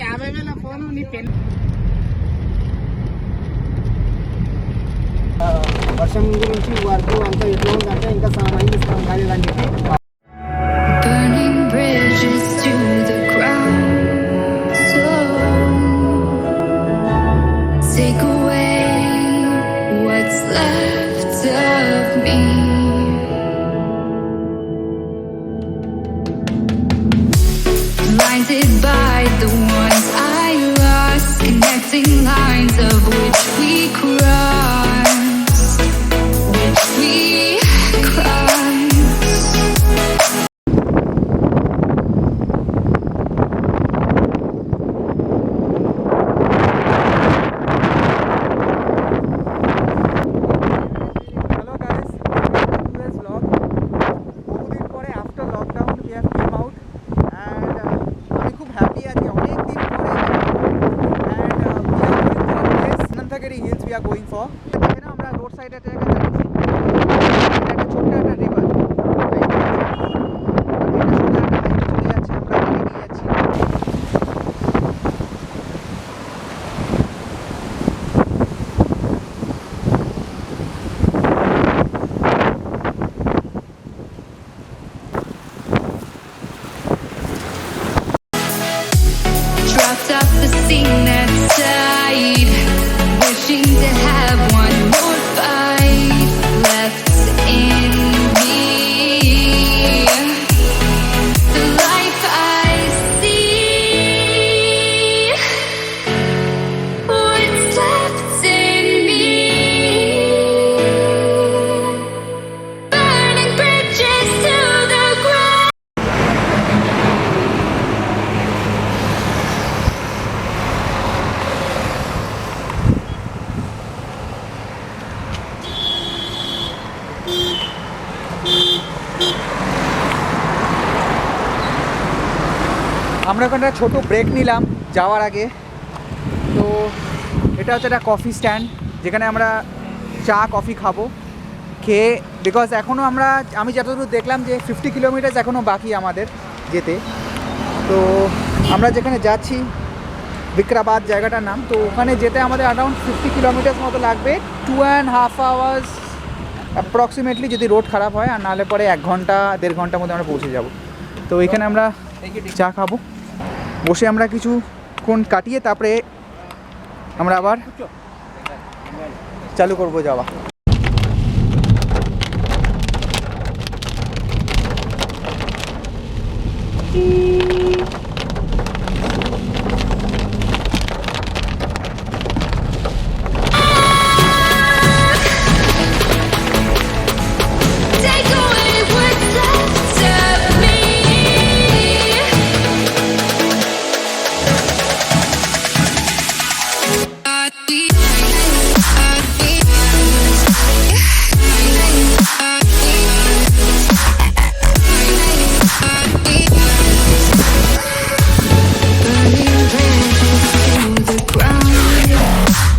50,000 phone నీ pen వర్షం గురించి వరకు అంతా ఎట్లా ఉందంటే ఇంకా రైలు ఇస్తాం కాలేదని చెప్పి Burning bridges to the ground. So take away what's left of me. Blinded by the ones I lost, connecting lines of which we crossed, which we crossed. hills we are going for এখানে আমরা road side একটা জায়গা যাচ্ছি এটা ছোট্ট একটা river এটা সোজা একটা হাইওয়ে চলে যাচ্ছে আমরা এখানে নিয়ে যাচ্ছি Dropped off the scene that side, wishing to have one more fight left in me. The life I see, what's left in me. Burning bridges to the ground. আমরা ওখানটা ছোট ব্রেক নিলাম যাওয়ার আগে তো এটা হচ্ছে একটা কফি স্ট্যান্ড যেখানে আমরা চা কফি খাবো খেয়ে বিকজ এখনও আমি যতদূর দেখলাম যে 50 কিলোমিটার এখনও বাকি আমাদের যেতে তো আমরা যেখানে যাচ্ছি বিক্রাবাদ জায়গাটার নাম তো ওখানে যেতে আমাদের অ্যারাউন্ড 50 কিলোমিটার মতো লাগবে 2.5 আওয়ার্স অ্যাপ্রক্সিমেটলি যদি রোড খারাপ হয় আর নাহলে পরে 1 ঘন্টা 1.5 ঘন্টার মধ্যে আমরা পৌঁছে যাব তো এখানে আমরা চা খাবো বসে আমরা কিছুক্ষণ কাটিয়ে তারপরে আমরা আবার চালু করবো যাওয়া Take away what's left of me. Burning bridges to the ground.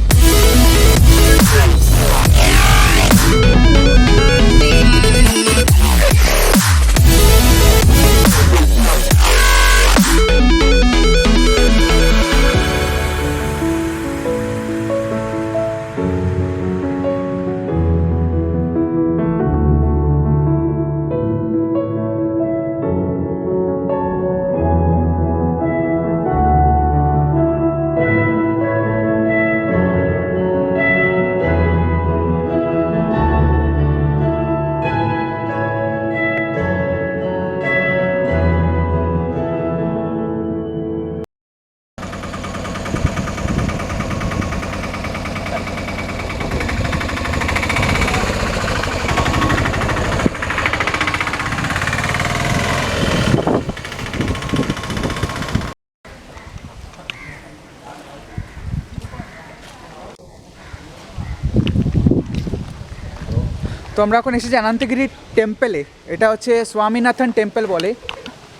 তো আমরা এখন এসেছি অনন্তগিরি টেম্পলে এটা হচ্ছে স্বামীনাথন টেম্পল বলে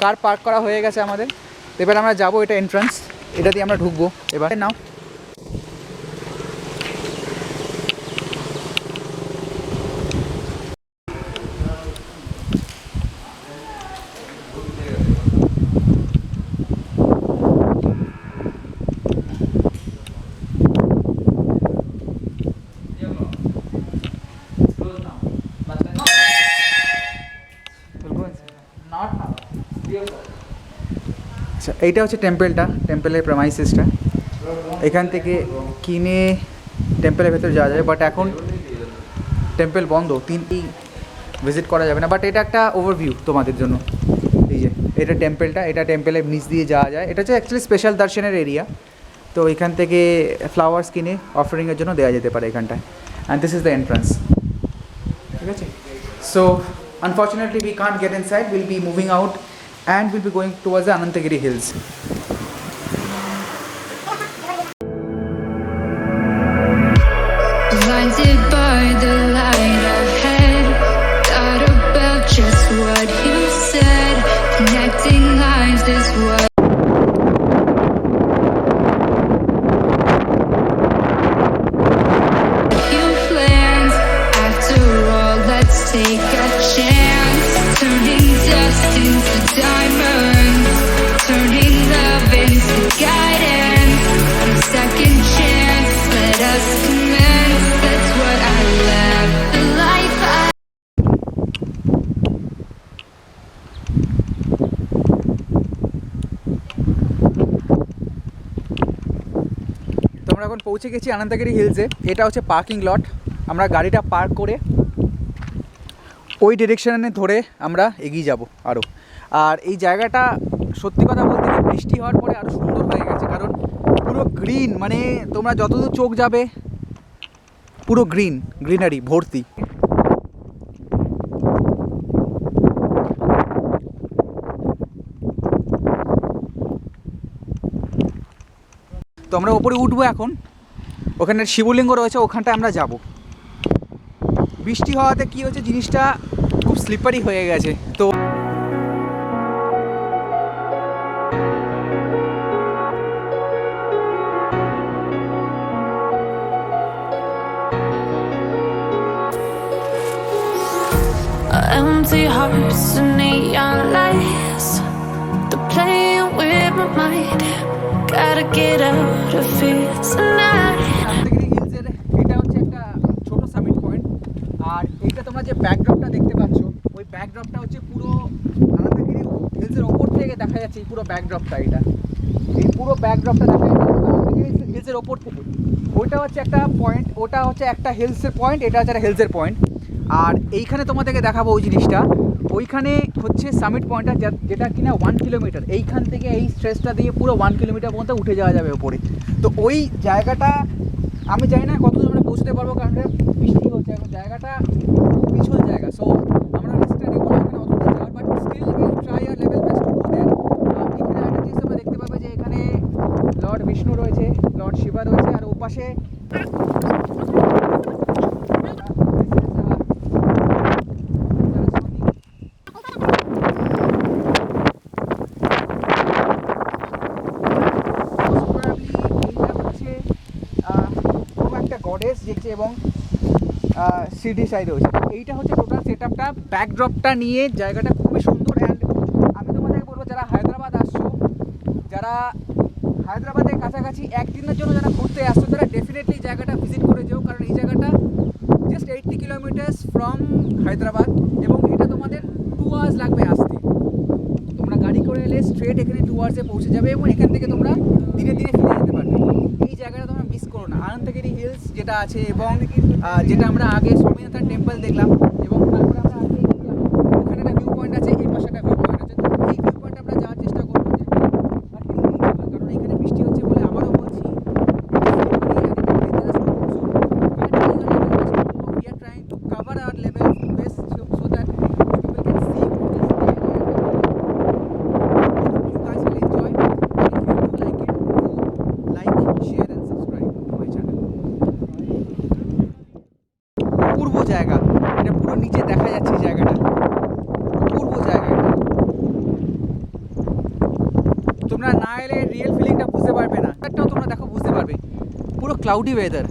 কার পার্ক করা হয়ে গেছে আমাদের এবার আমরা যাব এটা এন্ট্রান্স এটা দিয়ে আমরা ঢুকবো এবার নাও আচ্ছা, এইটা হচ্ছে টেম্পলের প্রেমাইসিসটা। এখান থেকে কিনে টেম্পলের ভেতরে যাওয়া যায়, বাট এখন টেম্পল বন্ধ, 3টি ভিজিট করা যাবে না। বাট এটা একটা ওভারভিউ তোমাদের জন্য। এই যে এটা টেম্পলের নিচ দিয়ে যাওয়া যায়। এটা হচ্ছে অ্যাকচুয়ালি স্পেশাল দর্শনের এরিয়া। তো এখান থেকে ফ্লাওয়ার্স কিনে অফারিংয়ের জন্য দেওয়া যেতে পারে এখানটায়। And this is the entrance, ঠিক আছে? So unfortunately we can't gate inside, will be moving out and will be going towards the Ananthagiri hills. Blinded by the light ahead, thought about just what you said. Connecting lines is what. You planned. After all, let's take a chance. Turning dust into diamonds, turning love into guidance. A second chance, let us commence. That's what I love. The life I. তো আমরা এখন পৌঁছে গেছি অনন্তগিরি হিলসে। এটা হচ্ছে parking lot. আমরা গাড়িটা park করে ওই ডিরেকশনে ধরে আমরা এগিয়ে যাব আরও। আর এই জায়গাটা সত্যি কথা বলতে কি বৃষ্টি হওয়ার পরে আরও সুন্দর হয়ে গেছে, কারণ পুরো গ্রিন, মানে তোমরা যতদূর চোখ যাবে পুরো গ্রিনারি ভর্তি। তো আমরা ওপরে উঠবো এখন, ওখানে শিবলিঙ্গ রয়েছে, ওখানটায় আমরা যাব। বৃষ্টি হওয়াতে কী হচ্ছে, জিনিসটা খুব স্লিপারি হয়ে গেছে। তো Empty hearts and neon lights, they're playing with my mind. Gotta get out of here tonight. Ananthagiri হিলসের এটা হচ্ছে একটা ছোট সামিট পয়েন্ট। আর এইটা তোমরা যে ব্যাকড্রপটা দেখতে পাচ্ছ, ওই ব্যাকড্রপটা হচ্ছে পুরো অনন্তগিরি হিলসের ওপর থেকে দেখা যাচ্ছে। এই পুরো ব্যাকড্রপটা, এই পুরো ব্যাকড্রপটা দেখা যাচ্ছে অনন্তগিরি হিলসের ওপর থেকে। ওইটা হচ্ছে একটা পয়েন্ট, ওটা হচ্ছে একটা হিলসের পয়েন্ট, এটা হচ্ছে একটা হিলসের পয়েন্ট। আর এইখানে তোমাদেরকে দেখাবো ওই জিনিসটা। ওইখানে হচ্ছে সামিট পয়েন্টটা, যেটা কিনা 1 কিলোমিটার। এইখান থেকে এই স্ট্রেচটা দিয়ে পুরো 1 কিলোমিটার পর্যন্ত উঠে যাওয়া যাবে ওপরে। তো ওই জায়গাটা আমি জানি না কতদূর আমরা পৌঁছতে পারবো, কারণ বৃষ্টি হচ্ছে এখন, জায়গাটা পিছল জায়গা। সো আমরা রিস্কটা নেবো না ওখানে অতদূর যাওয়ার, but still will try our level best to go there. এখানে একটা জিনিস তোমরা দেখতে পাবে যে এখানে লর্ড বিষ্ণু রয়েছে, লর্ড শিবা রয়েছে, আর ওপাশে এবং সিডি সাইড রয়েছে। এইটা হচ্ছে টোটাল সেট আপটা, ব্যাকড্রপটা নিয়ে জায়গাটা খুবই সুন্দর। অ্যান্ড আমি তোমাদেরকে বলবো, যারা হায়দ্রাবাদ আসছো, যারা হায়দ্রাবাদের কাছাকাছি একদিনের জন্য যারা ঘুরতে আসছো, তারা ডেফিনেটলি জায়গাটা ভিজিট করে যেও, কারণ এই জায়গাটা জাস্ট 80 কিলোমিটার্স ফ্রম হায়দ্রাবাদ, এবং এটা তোমাদের 2 আওয়ার্স লাগবে আসতে। তোমরা গাড়ি করে এলে স্ট্রেট এখানে 2 আওয়ার্সে পৌঁছে যাবে, এবং এখান থেকে তোমরা ধীরে ধীরে ফিরে যেতে পারবে। এই জায়গাটা তোমরা মিস করো না। অনন্তগিরি হিলস যেটা আছে, এবং যেটা আমরা আগে স্বামীনাথন টেম্পল দেখলাম, এবং তারপরে আমরা আগে এগিয়ে যাবো। ওখানে একটা ভিউ পয়েন্ট আছে, এই পাশে একটা ভিউ পয়েন্ট আছে। তো এই ভিউ পয়েন্টে আমরা যাওয়ার চেষ্টা করবো, যে কারণ এখানে বৃষ্টি হচ্ছে বলে আবারও বলছি, we are trying to cover our level best so that people can see what is there, and you guys will enjoy. And if you do like it, do like, share and subscribe to my channel. অপূর্ব জায়গা, এটা পুরো নিচে দেখা যাচ্ছে জায়গাটা, অপূর্ব জায়গা এটা। তোমরা না এলে রিয়েল ফিলিংটা বুঝতে পারবে না। একটাও তোমরা দেখো বুঝতে পারবে, পুরো cloudy weather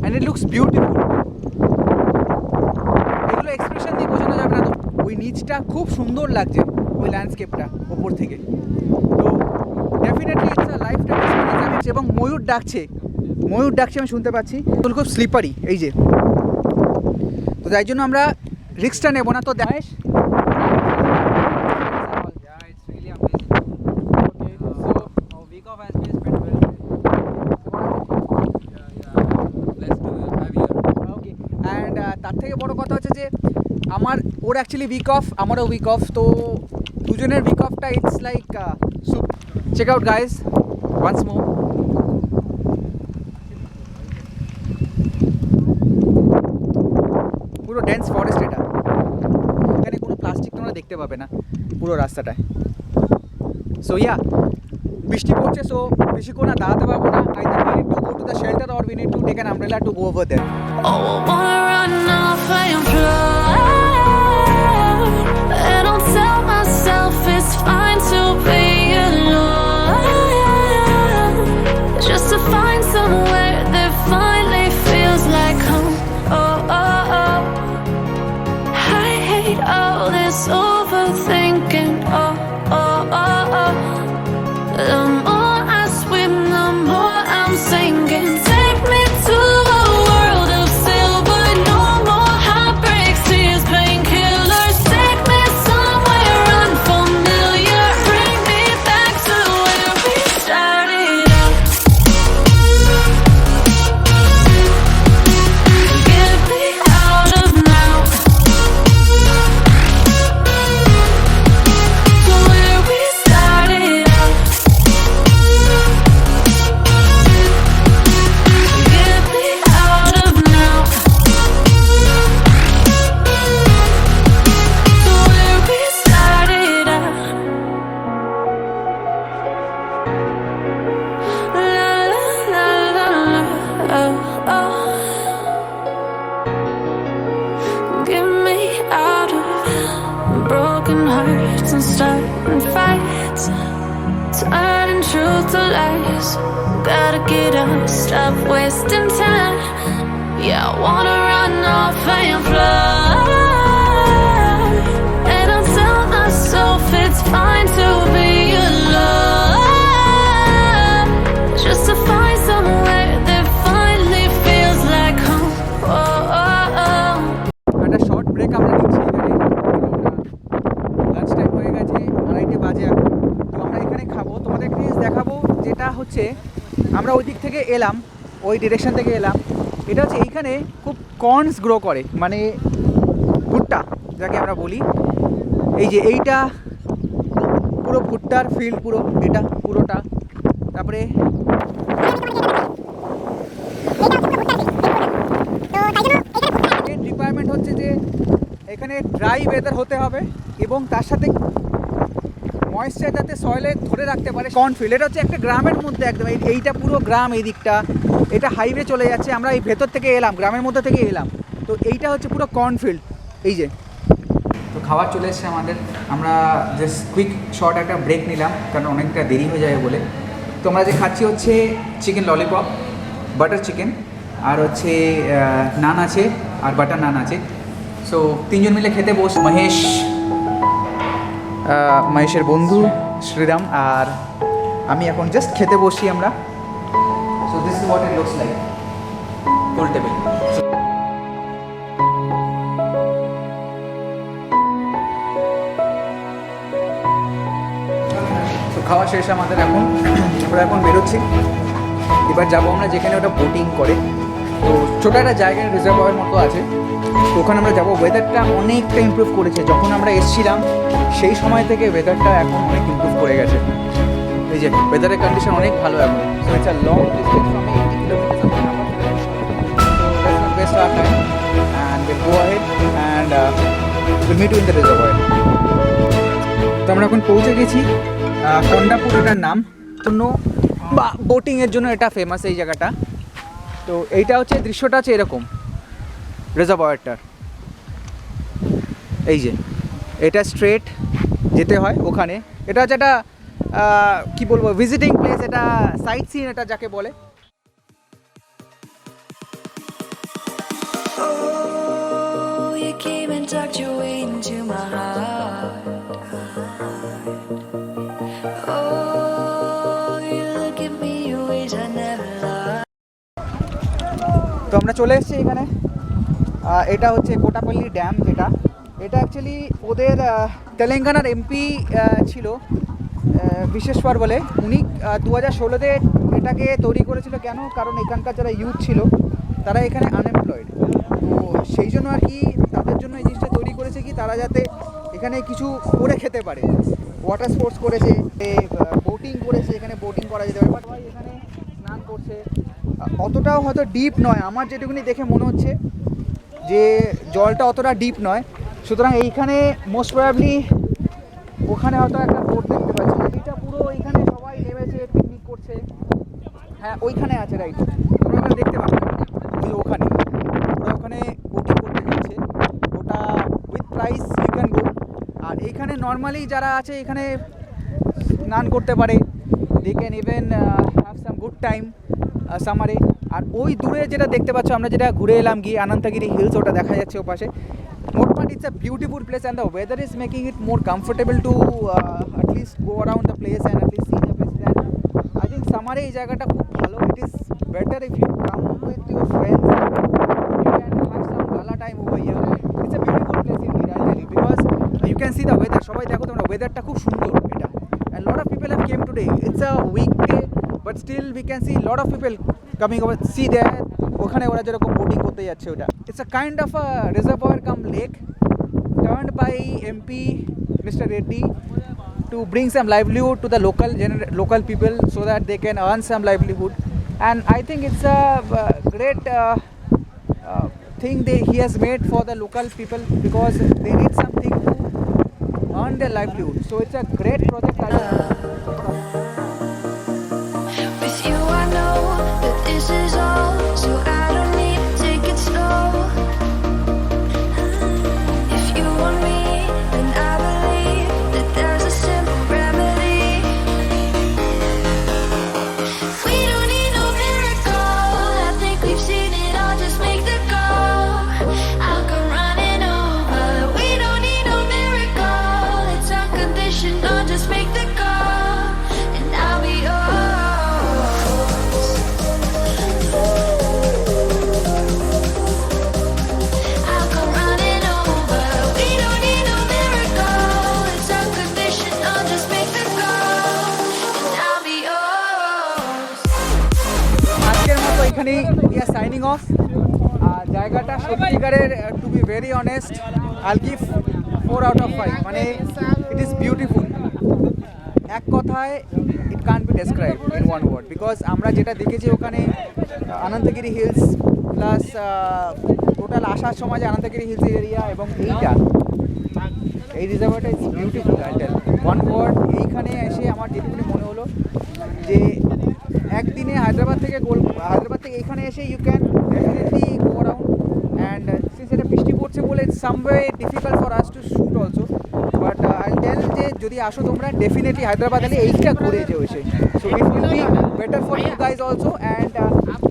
and it looks beautiful. এগুলো এক্সপ্রেশন দিয়ে বোঝানো যাবে না। তো ওই নিচটা খুব সুন্দর লাগছে, ওই ল্যান্ডস্কেপটা ওপর থেকে। তো definitely it's a life time experience. এবং ময়ূর ডাকছে আমি শুনতে পাচ্ছি, তো খুব স্লিপারি এই যে। তো তাই জন্য আমরা রিস্কটা নেবো না। তো দেখ তার থেকে বড় কথা হচ্ছে যে ওর অ্যাকচুয়ালি উইক অফ, আমারও উইক অফ, তো দুজনের উইক অফটা it's like check out guys once more. পুরো ডেন্স ফরেস্ট এটা, এখানে কোনো প্লাস্টিক তোমরা দেখতে পাবে না পুরো রাস্তাটায়। সো ইয়া, বৃষ্টি পড়ছে, সো বেশিক্ষণ আর দাঁড়াতে পারবো না। Either we need to go to the shelter or we need to take an umbrella to go over there. Oh, I wanna run off and fly, and I'll tell myself it's fine to be alone, just to find somewhere that finally feels like home. Oh, oh, oh, I hate all this overthinking. Oh, oh, oh, oh, the more I swim, the more I'm sinking. Take me to a world of silver, no more heartbreaks, tears, painkillers. Take me somewhere unfamiliar, bring me back to where we started out. Get me out of now, to where we started out. Get me out of now, to where we started out. La la la la la, oh oh. Get me out of broken hearts and starting fights, turning truth to lies. Gotta get up, stop wasting time. Yeah, I wanna run off and fly, and I'll tell myself it's fine to be alone, just to find somewhere that finally feels like home. Oh, oh, oh. একটা short break আমরা নিচ্ছি এখানে, lunch time হয়ে গেছে, 2:30 বাজে এখন। তো আমরা এখানে খাবো, তোমাদের জিনিস দেখাবো। যেটা হচ্ছে আমরা ওই দিক থেকে এলাম, ওই ডিরেকশন থেকে এলাম। এটা হচ্ছে এইখানে খুব কর্নস গ্রো করে, মানে ভুট্টা যাকে আমরা বলি। এই যে এইটা পুরো ভুট্টার ফিল্ড, পুরো এটা পুরোটা। তারপরে রিকোয়ারমেন্ট হচ্ছে যে এখানে ড্রাই ওয়েদার হতে হবে এবং তার সাথে ময়েশ্চার যাতে সয়েলে ধরে রাখতে পারে। কর্নফিল্ড, এটা হচ্ছে একটা গ্রামের মধ্যে একদম, এইটা পুরো গ্রাম, এই দিকটা এটা হাইওয়ে চলে যাচ্ছে। আমরা এই ভেতর থেকে এলাম, গ্রামের মধ্যে থেকে এলাম। তো এইটা হচ্ছে পুরো কর্নফিল্ড। এই যে তো খাবার চলে এসছে আমাদের, আমরা জাস্ট কুইক শর্ট একটা ব্রেক নিলাম কারণ অনেকটা দেরি হয়ে যাবে বলে। তো আমরা যে খাচ্ছি হচ্ছে চিকেন ললিপপ, বাটার চিকেন, আর হচ্ছে নান আছে আর বাটার নান আছে। সো তিনজন মিলে খেতে বস, মহেশের বন্ধু শ্রীরাম আর আমি এখন জাস্ট খেতে বসি আমরা। So this is what it looks like, full table. তো খাওয়া শেষ আমাদের, এখন আমরা এখন বেরোচ্ছি। এবার যাবো আমরা যেখানে ওটা বোটিং করে। তো ছোটো একটা জায়গায় রিজার্ভয়ের মতো আছে, তো ওখানে আমরা যাবো। ওয়েদারটা অনেকটা ইমপ্রুভ করেছে, যখন আমরা এসেছিলাম সেই সময় থেকে ওয়েদারটা এখন অনেক ইমপ্রুভ করে গেছে। এই যে ওয়েদারের কন্ডিশন অনেক ভালো এখন। So it's a long distance from 80 kilometres of number. So let's not waste our time and will go ahead and will meet you in the reservoir. তো আমরা এখন পৌঁছে গেছি কন্ডাপুর, এটার নাম। তো বা বোটিংয়ের জন্য এটা ফেমাস এই জায়গাটা। তো এইটা হচ্ছে দৃশ্যটা হচ্ছে এরকম রিজার্ভয়েরটার। এই যে এটা স্ট্রেট যেতে হয় ওখানে। এটা হচ্ছে একটা কী বলবো, ভিজিটিং প্লেস, এটা সাইট সিন এটা যাকে বলে। Oh, you came and tucked your way into my heart. Oh, you look at me in ways I never loved. তো আমরা চলে এসেছি এখানে। এটা হচ্ছে কোটাপল্লী ড্যাম, যেটা এটা অ্যাকচুয়ালি ওদের তেলেঙ্গানার এমপি ছিল বিশেশ্বর বলে। উনি 2016-তে এটাকে তৈরি করেছিল। কেন? কারণ এখানকার যারা ইউথ ছিল তারা এখানে আনএমপ্লয়েড, তো সেই জন্য আর কি তাদের জন্য এই জিনিসটা তৈরি করেছে কি তারা যাতে এখানে কিছু করে খেতে পারে। ওয়াটার স্পোর্টস করেছে, বোটিং করেছে, এখানে বোটিং করা যেতে পারে। বাট ভাই এখানে স্নান করছে, অতটাও হয়তো ডিপ নয়, আমার যেটুকুনি দেখে মনে হচ্ছে যে জলটা অতটা ডিপ নয়। সুতরাং এইখানে মোস্ট প্রবাবলি ওখানে হয়তো একটা বোট দেখতে পাচ্ছি, এটা পুরো এইখানে সবাই নেমেছে, পিকনিক করছে। হ্যাঁ ওইখানে আছে, রাইট, তোমরা ওখানে দেখতে পাবে, ওই যে ওখানে ওরা ওখানে বোটিং করতে যাচ্ছে, ওটা with price you can go. আর এইখানে নর্মালি যারা আছে এখানে স্নান করতে পারে, they can even have some good time সামারে। আর ওই দূরে যেটা দেখতে পাচ্ছ, আমরা যেটা ঘুরে এলাম গিয়ে আনন্তগিরি হিলস, ওটা দেখা যাচ্ছে ও পাশে। মোটমাট it's a beautiful place and the weather is making it more comfortable to at least go around the place and at least see the places. And I think সামারে এই জায়গাটা খুব ভালো। It is better if you come with your friends, you can have some gala time over here. It's a beautiful place indeed, I'll tell you, because you can see the weather. সবাই দেখো তোমরা, ওয়েদারটা খুব সুন্দর এটা। And lot of people have came today. It's a weekday, but still we can see lot of people coming over. See there, ওখানে ওরা যেরকম বোটিং করতে যাচ্ছে ওটা। It's a kind of a reservoir cum lake turned by MP Mr. Reddy to bring some livelihood to the local people so that they can earn some livelihood. And I think it's a great thing he has made for the local people, because they need something to earn their livelihood. So it's a great project. With you I know that this is all, so I don't need to take it slow. If you want me, then I believe that there's a simple remedy. We don't need no miracle, I think we've seen it all, just make the call. I'll come running over. We don't need no miracle, it's unconditional, just make the call, and I'll be yours. I'll come running over. We don't need no miracle, it's unconditional, just make the call, and I'll be yours. আজকের মতো এখানেই we are signing off. জায়গাটা সত্যিকারের, to be very honest, I'll give 4 out of 5. মানে it is beautiful. এক কথায় it can't be describe in one word, because আমরা যেটা দেখেছি ওখানে আনন্তগিরি হিলস প্লাস টোটাল আসার সময় যে আনন্তগিরি হিলস এরিয়া এবং এই রিজার্ভারটা is beautiful. I tell one word. এইখানে এসে আমার যেটুকুনি মনে হলো যে একদিনে হায়দ্রাবাদ থেকে এইখানে এসে you can definitely go around. And since এটা বৃষ্টি পড়ছে বলে it's some way difficult for us to shoot also, but I tell যে যদি আসো তোমরা ডেফিনেটলি হায়দ্রাবাদ এলে এইটা ঘুরে যেও এসে। So it will be better for you guys also. And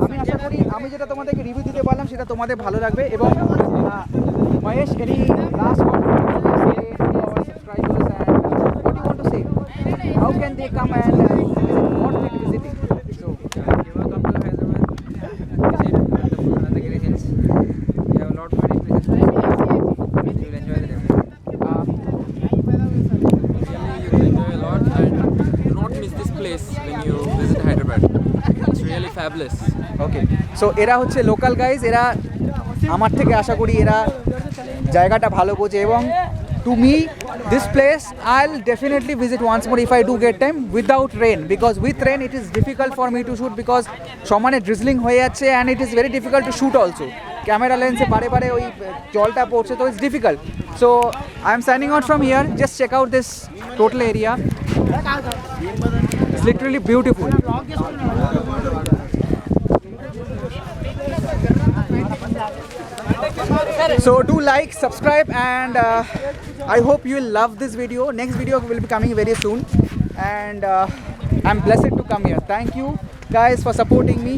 আমি আশা করি আমি যেটা তোমাদেরকে রিভিউ দিতে পারলাম সেটা তোমাদের ভালো লাগবে। এবং Mahesh, any last subscribers, and what do you want to say? How can they come and what will be visiting? So you will come to Hyderabad, visit the Anantagiri Hills. We have a lot many places to visit. You will enjoy the day. Really, you will enjoy a lot, and do not miss this place when you visit Hyderabad. It's really fabulous. Okay, so এরা হচ্ছে local guys. এরা আমার থেকে আশা করি এরা জায়গাটা ভালো বোঝে। এবং to me this place I'll definitely visit once more if I do get time without rain, because with rain it is difficult for me to shoot, because সমানে ড্রিজলিং হয়ে যাচ্ছে and it is very difficult to shoot also. Camera লেন্সে বারে বারে ওই জলটা পড়ছে, তো it's difficult. So I am signing out from here. Just check out this total area, it's literally beautiful. So do like, subscribe, and I hope you will love this video. Next video will be coming very soon, and I'm blessed to come here. Thank you guys for supporting me.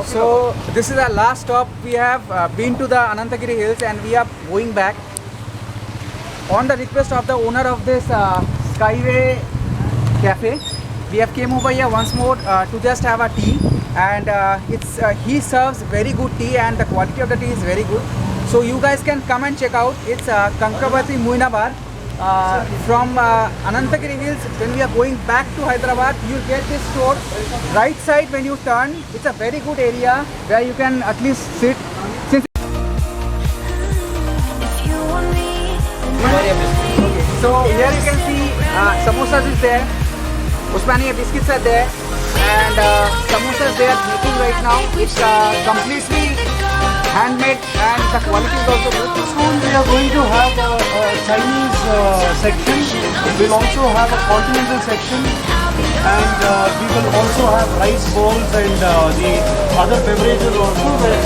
So this is our last stop. We have been to the Anantagiri Hills and we are going back. On the request of the owner of this Skyway Cafe, we have came over here once more to just have a tea, and he serves very good tea and the quality of the tea is very good. So you guys can come and check out. It's Kankavati Muinabar. From Anantagiri Hills, when we are going back to Hyderabad, you get this store right side when you turn. It's a very good area where you can at least sit. Since If you want me, so here you can see samosas is there, Usmania biscuits are there, and samosas they are making right now. It's completely handmade and the quality is also good. Soon we are going to have a Chinese section. We'll also have a continental section, and we will also have rice bowls and the other beverages also. Where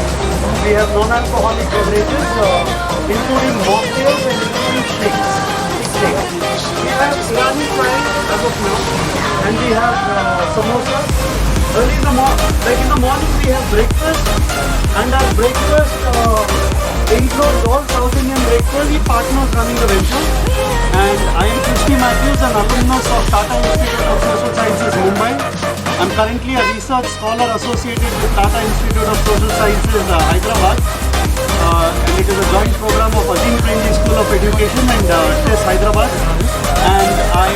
we have non-alcoholic beverages, including mocktails and including shakes. We have Irani fries as of now, and we have samosas. Early in the morning we have breakfast, and our breakfast includes all South Indian breakfast. We partners running the venture, and I am Krishni Matthews, an alumnus of Tata Institute of Social Sciences, Mumbai. I'm currently a research scholar associated with Tata Institute of Social Sciences, Hyderabad, and it is a joint program of Azim Premji School of Education and TES Hyderabad. And I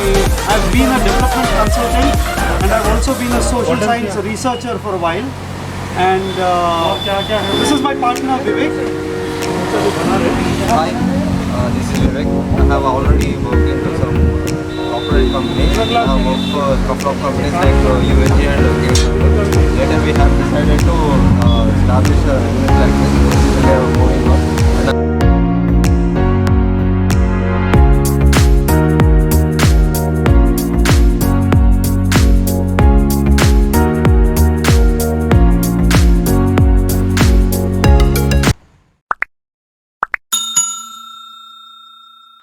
have been a development consultant, and I've also been a social science researcher for a while. And this is my partner Vivek. Hi, this is Vivek. I have already worked into some corporate companies. I have worked for a couple of companies like UNG and Later we have decided to establish a unit like this. We are moving